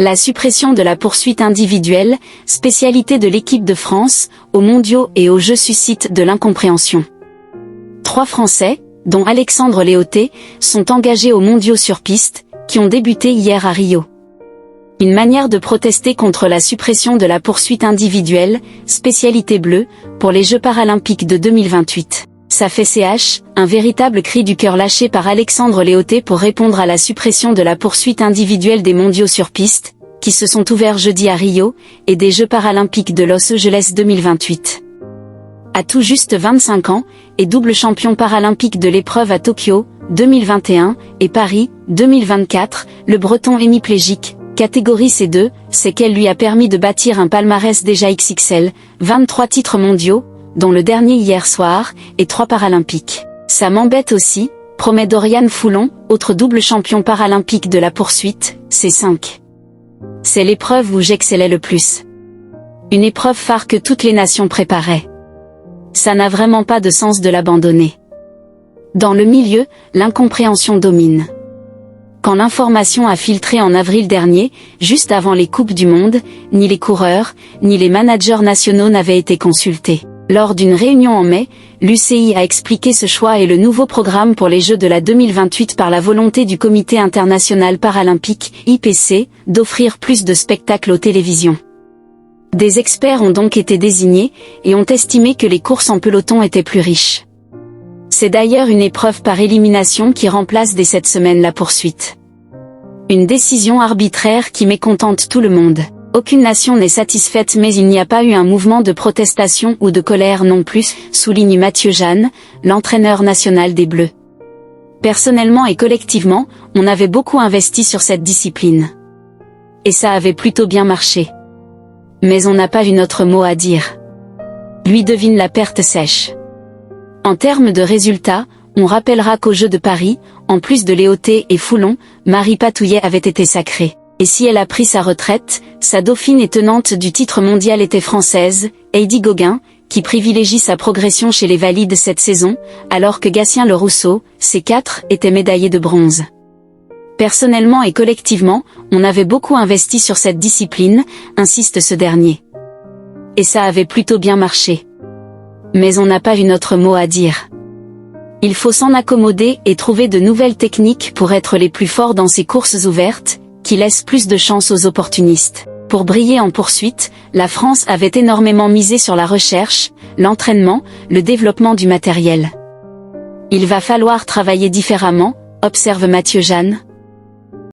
La suppression de la poursuite individuelle, spécialité de l'équipe de France, aux mondiaux et aux Jeux suscite de l'incompréhension. 3 Français, dont Alexandre Léoté, sont engagés aux mondiaux sur piste, qui ont débuté hier à Rio. Une manière de protester contre la suppression de la poursuite individuelle, spécialité bleue, pour les Jeux paralympiques de 2028. Ça fait CH, un véritable cri du cœur lâché par Alexandre Léoté pour répondre à la suppression de la poursuite individuelle des mondiaux sur piste, qui se sont ouverts jeudi à Rio, et des Jeux paralympiques de Los Angeles 2028. À tout juste 25 ans, et double champion paralympique de l'épreuve à Tokyo, 2021, et Paris, 2024, le Breton hémiplégique, catégorie C2, c'est qu'elle lui a permis de bâtir un palmarès déjà XXL, 23 titres mondiaux, dont le dernier hier soir, et 3 paralympiques. Ça m'embête aussi, promet Doriane Foulon, autre double champion paralympique de la poursuite, C5. C'est l'épreuve où j'excellais le plus. Une épreuve phare que toutes les nations préparaient. Ça n'a vraiment pas de sens de l'abandonner. Dans le milieu, l'incompréhension domine. Quand l'information a filtré en avril dernier, juste avant les Coupes du Monde, ni les coureurs, ni les managers nationaux n'avaient été consultés. Lors d'une réunion en mai, l'UCI a expliqué ce choix et le nouveau programme pour les Jeux de la 2028 par la volonté du Comité international paralympique, IPC, d'offrir plus de spectacles aux télévisions. Des experts ont donc été désignés, et ont estimé que les courses en peloton étaient plus riches. C'est d'ailleurs une épreuve par élimination qui remplace dès cette semaine la poursuite. Une décision arbitraire qui mécontente tout le monde. Aucune nation n'est satisfaite, mais il n'y a pas eu un mouvement de protestation ou de colère non plus, souligne Mathieu Jeanne, l'entraîneur national des Bleus. Personnellement et collectivement, on avait beaucoup investi sur cette discipline. Et ça avait plutôt bien marché. Mais on n'a pas eu notre mot à dire. Lui devine la perte sèche. En termes de résultats, on rappellera qu'aux Jeux de Paris, en plus de Léoté et Foulon, Marie Patouillet avait été sacrée. Et si elle a pris sa retraite, sa dauphine et tenante du titre mondial était française, Heidi Gauguin, qui privilégie sa progression chez les valides cette saison, alors que Gatien Le Rousseau, C4, était médaillé de bronze. Personnellement et collectivement, on avait beaucoup investi sur cette discipline, insiste ce dernier. Et ça avait plutôt bien marché. Mais on n'a pas eu notre mot à dire. Il faut s'en accommoder et trouver de nouvelles techniques pour être les plus forts dans ces courses ouvertes, qui laissent plus de chance aux opportunistes. Pour briller en poursuite, la France avait énormément misé sur la recherche, l'entraînement, le développement du matériel. Il va falloir travailler différemment, observe Mathieu Jeanne.